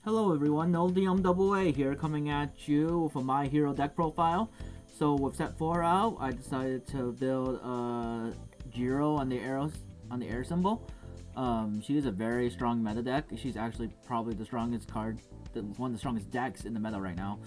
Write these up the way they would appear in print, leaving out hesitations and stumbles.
Hello everyone, NoldMAA here coming at you with a My Hero deck profile. So with set 4 out, I decided to build Jiro on the air symbol. She is a very strong meta deck. She's actually probably the strongest card, one of the strongest decks in the meta right now.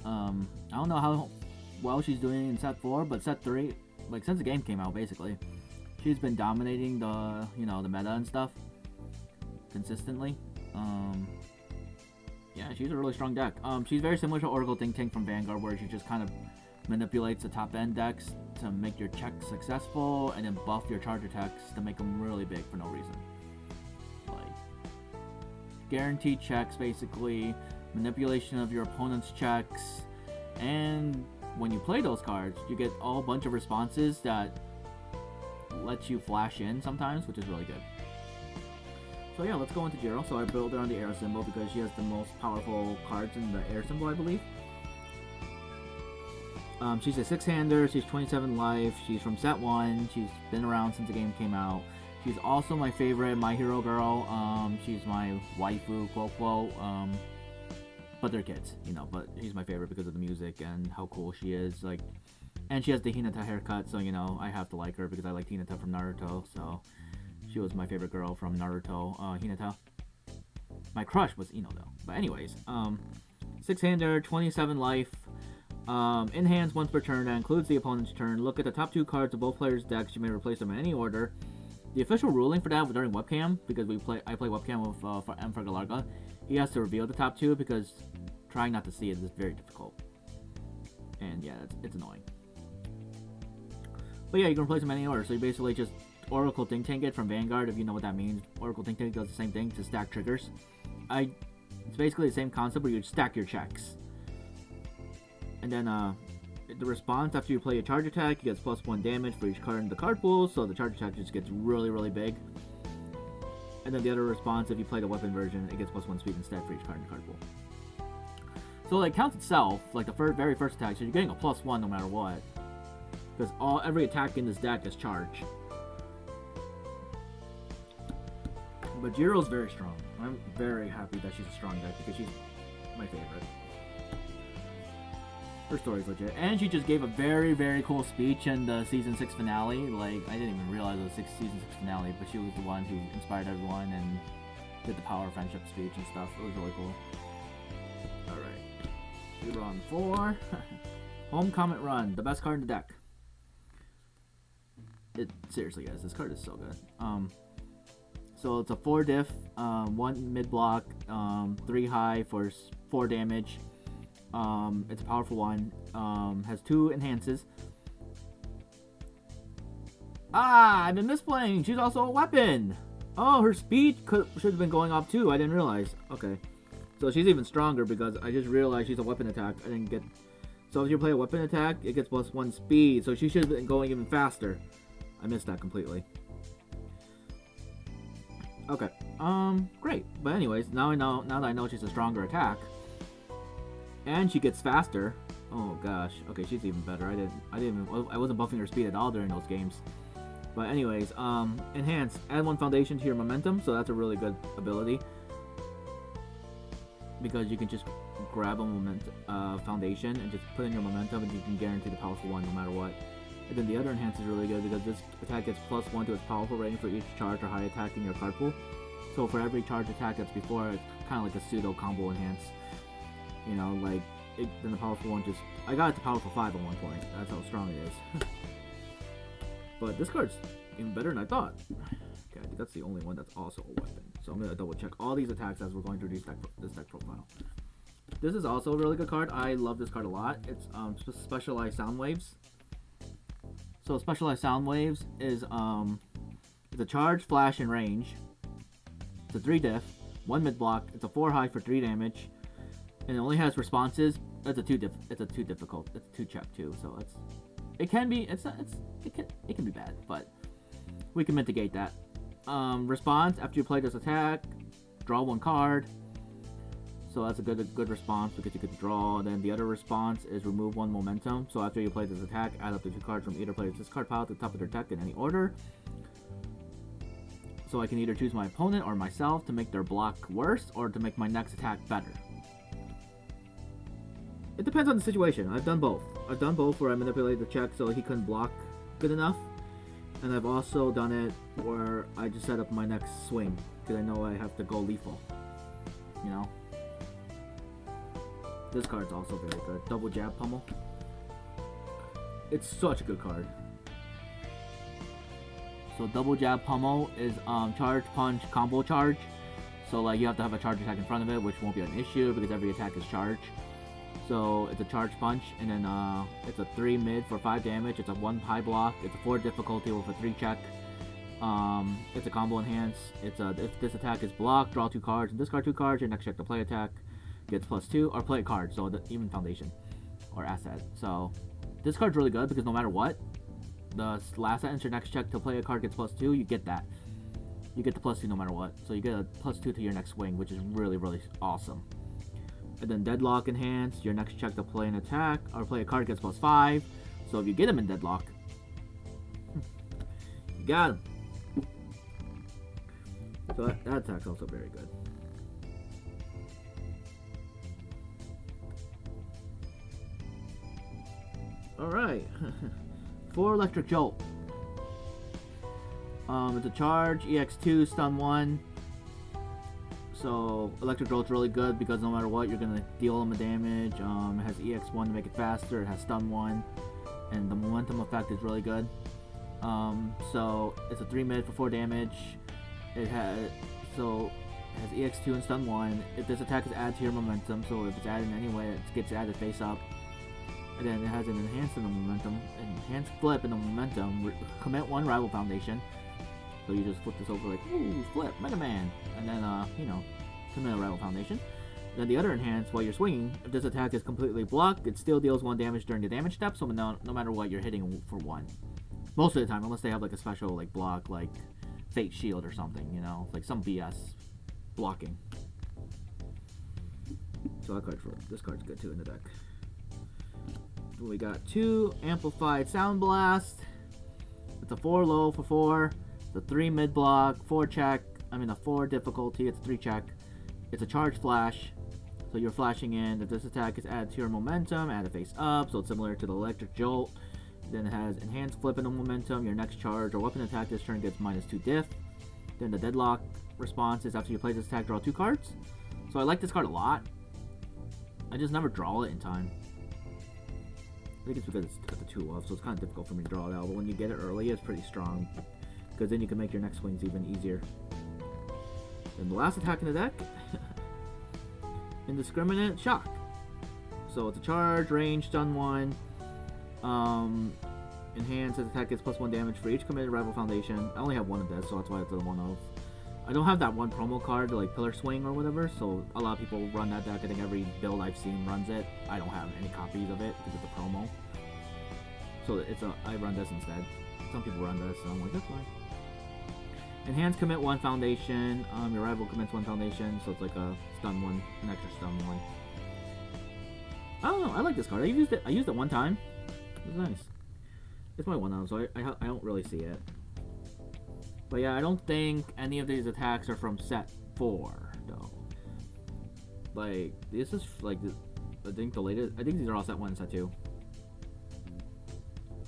I don't know how well she's doing in set 4, but set 3, like since the game came out basically, she's been dominating the the meta and stuff consistently. Yeah, she's a really strong deck. She's very similar to Oracle Think Tank from Vanguard, where she just kind of manipulates the top end decks to make your checks successful, and then buff your charge attacks to make them really big for no reason. Like, guaranteed checks, basically, manipulation of your opponent's checks, and when you play those cards, you get a whole bunch of responses that let you flash in sometimes, which is really good. So yeah, let's go into Jiro. So I built her on the air symbol because she has the most powerful cards in the air symbol, I believe. She's a 6-hander, she's 27 life, she's from set 1, she's been around since the game came out. She's also my favorite My Hero girl. She's my waifu, quote quote. But they're kids, but she's my favorite because of the music and how cool she is. Like, and she has the Hinata haircut, so I have to like her because I like Hinata from Naruto, so she was my favorite girl from Naruto, Hinata. My crush was Ino though. But anyways, 6-hander, 27 life. In hands once per turn, that includes the opponent's turn. Look at the top 2 cards of both players' decks. You may replace them in any order. The official ruling for that was during webcam, because I play webcam with for Galarga. He has to reveal the top 2 because trying not to see it is very difficult. And yeah, it's annoying. But yeah, you can replace them in any order. So you basically just Oracle Think Tank it from Vanguard, if you know what that means. Oracle Think Tank does the same thing to stack triggers. It's basically the same concept where you stack your checks. And then the response after you play a charge attack, you get +1 damage for each card in the card pool, so the charge attack just gets really, really big. And then the other response, if you play the weapon version, it gets +1 speed instead for each card in the card pool. So like counts itself, like the very first attack, so you're getting a +1 no matter what. Because every attack in this deck is charge. But Jiro's very strong. I'm very happy that she's a strong deck because she's my favorite. Her story's legit. And she just gave a very, very cool speech in the Season 6 finale. Like, I didn't even realize it was Season 6 finale, but she was the one who inspired everyone and did the power of friendship speech and stuff. It was really cool. Alright. Jiro on 4. Home Comet Run. The best card in the deck. Seriously, guys, this card is so good. So it's a 4 diff, 1 mid block, 3 high for 4 damage. It's a powerful one. Has 2 enhances. I've been misplaying. She's also a weapon. Oh, her speed should have been going up too. I didn't realize. Okay, so she's even stronger because I just realized she's a weapon attack. I didn't get. So if you play a weapon attack, it gets +1 speed. So she should have been going even faster. I missed that completely. Okay, great. But anyways, now that I know she's a stronger attack, and she gets faster. Oh gosh. Okay, she's even better. I wasn't buffing her speed at all during those games. But anyways, enhance. Add 1 foundation to your momentum, so that's a really good ability because you can just grab a foundation and just put in your momentum, and you can guarantee the powerful one no matter what. And then the other enhance is really good because this attack gets +1 to its powerful rating for each charge or high attack in your card pool. So for every charge attack that's before, it's kind of like a pseudo combo enhance. Then the powerful one I got it to powerful 5 at one point. That's how strong it is. But this card's even better than I thought. Okay, I think that's the only one that's also a weapon. So I'm gonna double check all these attacks as we're going through this deck profile. This is also a really good card. I love this card a lot. It's Specialized Sound Waves. So Specialized Sound Waves is it's a charge, flash, and range. It's a 3 diff, 1 mid block. It's a 4 high for 3 damage, and it only has responses. It's a 2 difficult. It's 2 check too. So it can be bad, but we can mitigate that. Response after you play this attack, draw 1 card. So that's a good response because you get to draw. Then the other response is remove 1 momentum. So after you play this attack, add up the 2 cards from either player's discard pile to the top of their deck in any order. So I can either choose my opponent or myself to make their block worse or to make my next attack better. It depends on the situation. I've done both. I've done both where I manipulate the check so he couldn't block good enough. And I've also done it where I just set up my next swing because I know I have to go lethal. You know? This card's also very good. Double Jab Pummel. It's such a good card. So Double Jab Pummel is charge, punch, combo charge. So like you have to have a charge attack in front of it, which won't be an issue because every attack is charge. So it's a charge punch, and then it's a 3 mid for 5 damage. It's a 1 high block. It's a 4 difficulty with a 3 check. It's a combo enhance. It's a if this attack is blocked, draw 2 cards and discard 2 cards. Your next check to play attack gets +2 or play a card. So the even foundation or asset. So this card's really good because no matter what, the last sentence your next check to play a card gets +2. You get that. You get the +2 no matter what. So you get a +2 to your next swing, which is really, really awesome. And then Deadlock Enhanced, your next check to play an attack or play a card gets +5. So if you get him in Deadlock, you got him. So that attack's also very good. Alright. 4 Electric Jolt. It's a charge, EX2, stun 1. So Electric Jolt's really good because no matter what, you're gonna deal them a damage. It has EX1 to make it faster. It has stun 1, and the momentum effect is really good. So it's a 3 mid for 4 damage. It has EX2 and stun 1. If this attack is added to your momentum, so if it's added in any way, it gets added face up. And then it has an enhanced in the momentum, enhanced flip in the momentum. Commit 1 Rival Foundation. So you just flip this over like, ooh, flip, Mega Man. And then, you know, commit a Rival Foundation. Then the other enhance, while you're swinging, if this attack is completely blocked, it still deals 1 damage during the damage step, so no matter what, you're hitting for 1. Most of the time, unless they have like a special like block, like Fate Shield or something, you know, like some BS blocking. So this card's good too in the deck. We got 2 Amplified Sound Blast. It's a 4 low for 4. It's a 3 mid block, 4 check. A 4 difficulty. It's a 3 check. It's a charge flash. So you're flashing in. If this attack is added to your momentum, add a face up. So it's similar to the Electric Jolt. Then it has enhanced flip in the momentum. Your next charge or weapon attack this turn gets -2 diff. Then the Deadlock response is after you play this attack, draw 2 cards. So I like this card a lot. I just never draw it in time. I think it's because it's got the 2 off, so it's kind of difficult for me to draw it out. But when you get it early, it's pretty strong. Because then you can make your next swings even easier. Then the last attack in the deck, Indiscriminate Shock. So it's a charge, range, stun 1. Enhance, this attack gets +1 damage for each committed Rival Foundation. I only have 1 of this, so that's why it's a 1 of. I don't have that one promo card, like Pillar Swing or whatever, so a lot of people run that deck. I think every build I've seen runs it. I don't have any copies of it because it's a promo. So I run this instead. Some people run this, so I'm like, that's fine. Enhance Commit 1 Foundation. Your rival commits 1 Foundation, so it's like a stun 1, an extra stun 1. I don't know, I like this card. I used it 1 time. It was nice. It's my 1 of, so I don't really see it. But yeah, I don't think any of these attacks are from set 4, though. Like, this is like, I think the latest, I think these are all set 1 and set 2.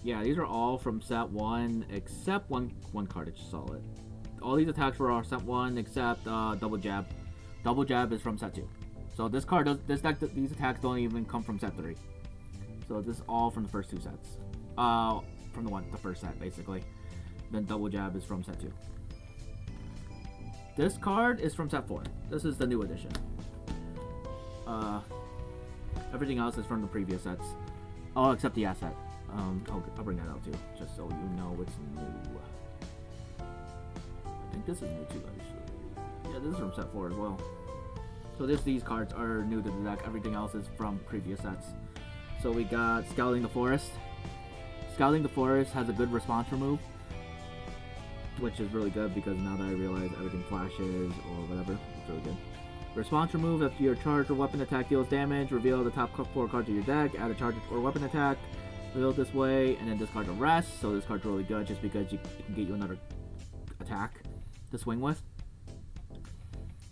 Yeah, these are all from set 1, except one card, I just saw it. All these attacks were all set 1, except Double Jab. Double Jab is from set 2. So this card, these attacks don't even come from set 3. So this is all from the first 2 sets. From the first set, basically. Then Double Jab is from set 2. This card is from set 4. This is the new edition. Everything else is from the previous sets. Oh, except the asset. I'll bring that out too, just so you know it's new. I think this is new too, actually. Yeah, this is from set 4 as well. So these cards are new to the deck. Everything else is from previous sets. So we got Scouting the Forest. Scouting the Forest has a good response remove, which is really good because now that I realize everything flashes or whatever, it's really good. Response remove, if your charge or weapon attack deals damage, reveal the top 4 cards of your deck, add a charge or weapon attack, reveal it this way, and then discard the rest. So this card's really good just because it can get you another attack. to swing with.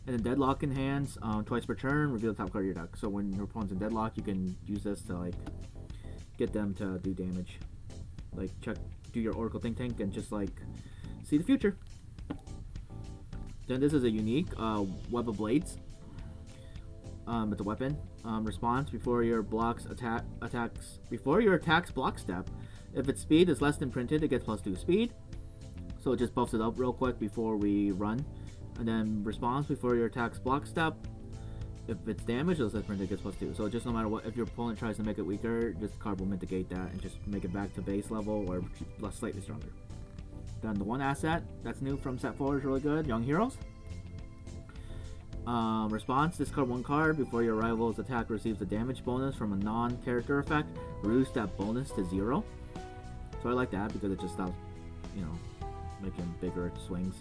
And then Deadlock in hands, twice per turn, reveal the top card of your deck. So when your opponent's in Deadlock, you can use this to like get them to do damage. Like do your Oracle Think Tank and just like see the future. Then this is a unique Web of Blades. It's a weapon. Response before your attack's block step. If its speed is less than printed, it gets +2 speed. So it just buffs it up real quick before we run. And then response before your attack's block step. If it's damaged, it's less printed, it gets +2. So just no matter what, if your opponent tries to make it weaker, this card will mitigate that and just make it back to base level or slightly stronger. Then the one asset that's new from set 4 is really good, Young Heroes. Response, discard one card before your rival's attack receives a damage bonus from a non-character effect. Reduce that bonus to 0. So I like that because it just stops, making bigger swings.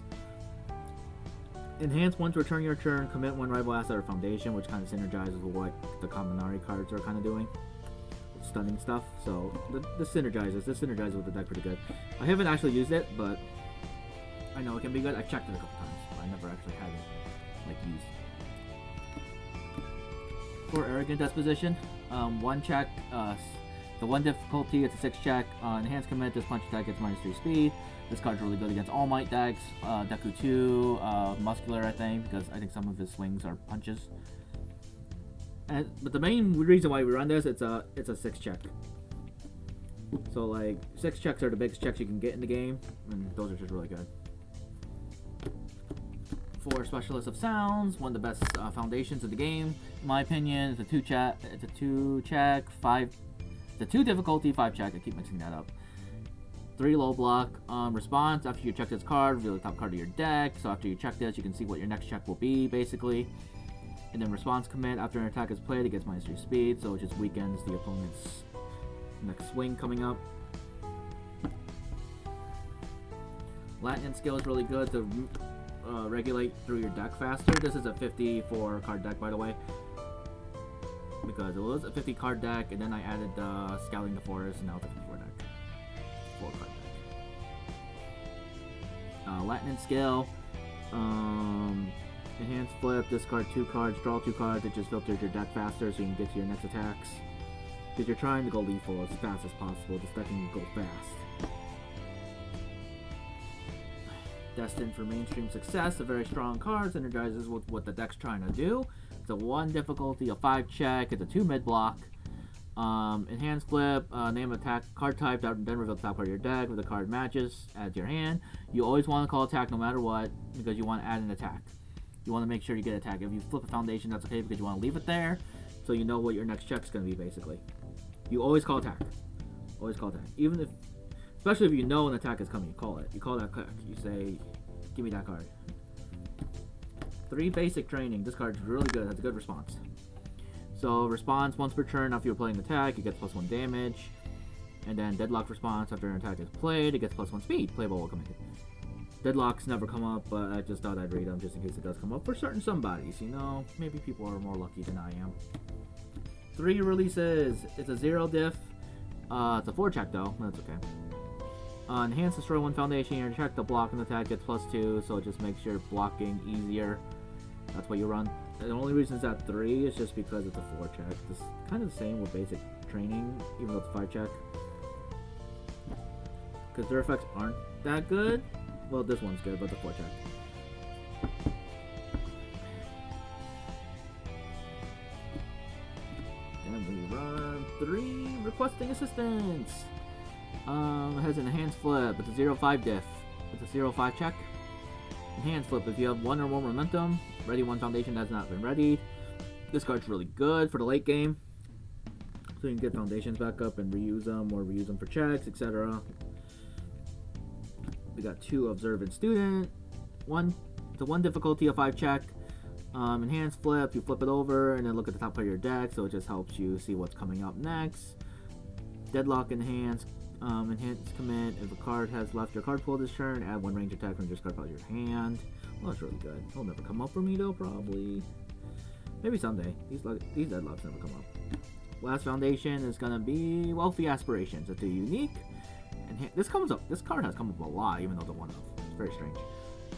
Enhance once return your turn, commit one rival asset or foundation, which kind of synergizes with what the Kaminari cards are kind of doing. Stunning stuff, so this synergizes with the deck pretty good. I haven't actually used it, but I know it can be good. I checked it a couple times, but I never actually had it used. For Arrogant Disposition, one check, the one difficulty, it's a 6 check. Enhanced commit, this punch attack gets -3 speed. This card's really good against All Might decks, Deku 2, Muscular, I think, because I think some of his swings are punches. But the main reason why we run this, it's a 6 check. So like 6 checks are the biggest checks you can get in the game, and those are just really good. For Specialist of Sounds, one of the best foundations of the game, in my opinion. It's a 2 check, 5. It's a 2 difficulty, 5 check. I keep mixing that up. 3 low block. Response, after you check this card, reveal the top card of your deck. So after you check this, you can see what your next check will be, basically. And then response commit, after an attack is played, it gets -3 speed, so it just weakens the opponent's next swing coming up. Latin skill is really good to regulate through your deck faster. This is a 54 card deck, by the way, because it was a 50 card deck, and then I added Scouting the Forest, and now it's a 54 deck. 4 card deck. Latin skill. Enhanced flip, discard 2 cards, draw 2 cards. It just filters your deck faster so you can get to your next attacks. Because you're trying to go lethal as fast as possible. This deck can go fast. Destined for mainstream success, a very strong card, synergizes with what the deck's trying to do. It's a 1 difficulty, a 5 check, it's a 2 mid block. Enhanced flip, name attack card type, then reveal the top card of your deck with the card matches, add to your hand. You always want to call attack no matter what, because you want to add an attack. You want to make sure you get an attack. If you flip a foundation, that's okay, because you want to leave it there, so you know what your next check's going to be, basically. You always call attack. Always call attack. Even if, especially if you know an attack is coming, you call it. You call that click. You say, give me that card. 3 basic training. This card's really good. That's a good response. So response once per turn after you're playing attack, it gets +1 damage. And then deadlock response after an attack is played, it gets +1 speed. Playable will come in. Deadlocks never come up, but I just thought I'd read them just in case it does come up for certain somebodies. Maybe people are more lucky than I am. 3 releases. It's a 0 diff. It's a 4 check though. That's okay. Enhance, destroy 1 foundation. Your check, the block and attack gets +2, so it just makes your blocking easier. That's what you run. The only reason it's at 3 is just because it's a 4 check. It's kind of the same with basic training, even though it's a 5 check. Because their effects aren't that good. Well, this one's good, but the 4 check. And we run 3 requesting assistance. It has an enhanced flip. It's a 0-5 diff. It's a 0-5 check. Enhanced flip. If you have 1 or more momentum, ready 1 foundation that has not been readied. This card's really good for the late game. So you can get foundations back up and reuse them, or reuse them for checks, etc. We got 2 observant student. It's a 1 difficulty, a 5 check. Enhanced flip, you flip it over and then look at the top part of your deck, so it just helps you see what's coming up next. Deadlock enhanced. Enhanced commit. If a card has left your card pool this turn, add 1 range attack from your card out of your hand. Well, that's really good. It'll never come up for me though, probably. Maybe someday. These deadlocks never come up. Last foundation is gonna be Wealthy Aspirations. It's a unique. This card has come up a lot, even though it's a 1-of. It's very strange.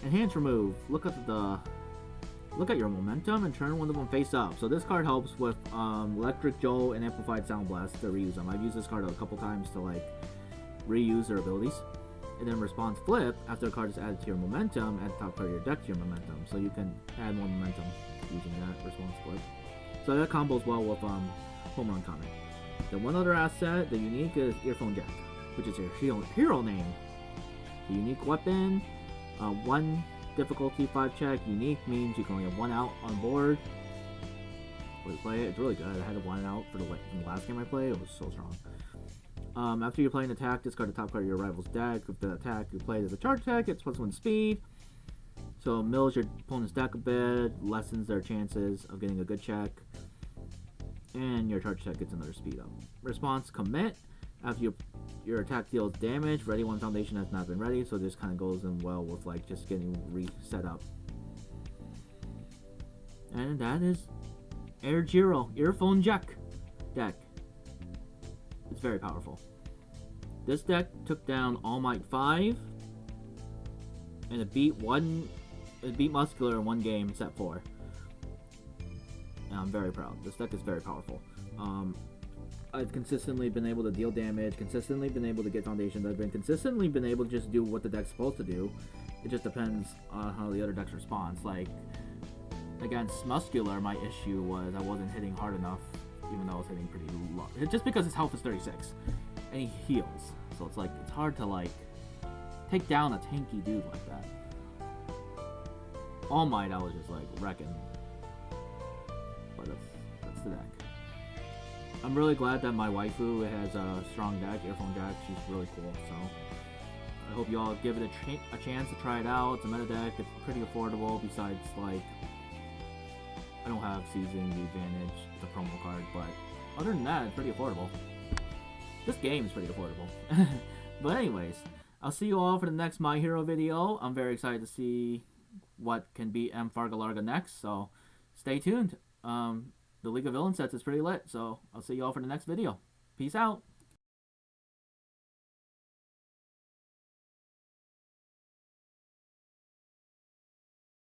Enhance remove. Look at your momentum and turn one of them face up. So this card helps with Electric Jolt and Amplified Sound Blast to reuse them. I've used this card a couple times to like reuse their abilities. And then response flip, after a card is added to your momentum, add the top card of your deck to your momentum. So you can add more momentum using that response flip. So that combos well with Home Run Comment. Then one other asset, the unique is Earphone Jack, which is your hero name. The unique weapon, 1 difficulty 5 check. Unique means you can only have 1 out on board. When you play it, it's really good. I had 1 out from the last game I played. It was so strong. After you play an attack, discard the top card of your rival's deck. If the attack you played is a charge attack, it's +1 speed. So it mills your opponent's deck a bit, lessens their chances of getting a good check. And your charge attack gets another speed up. Response commit. After your attack deals damage, ready one foundation has not been ready, so this kind of goes in well with like just getting reset up. And that is Jiro Earphone Jack deck. It's very powerful. This deck took down All Might 5, and it beat Muscular in 1 game, set 4. And I'm very proud. This deck is very powerful. I've consistently been able to deal damage, consistently been able to get foundations. I've been consistently been able to just do what the deck's supposed to do. It just depends on how the other decks responds. Like against Muscular, my issue was I wasn't hitting hard enough, even though I was hitting pretty low. Just because his health is 36, and he heals, so it's like it's hard to like take down a tanky dude like that. All Might, I was just like wrecking, but that's the deck. I'm really glad that my waifu has a strong deck, Earphone Jack. She's really cool, so I hope you all give it a chance to try it out. It's a meta deck. It's pretty affordable. Besides, like, I don't have seizing the advantage, the promo card, but other than that, it's pretty affordable. This game is pretty affordable. But anyways, I'll see you all for the next My Hero video. I'm very excited to see what can beat M. Fargalarga next, so stay tuned. The League of Villain sets is pretty lit, so I'll see you all for the next video. Peace out.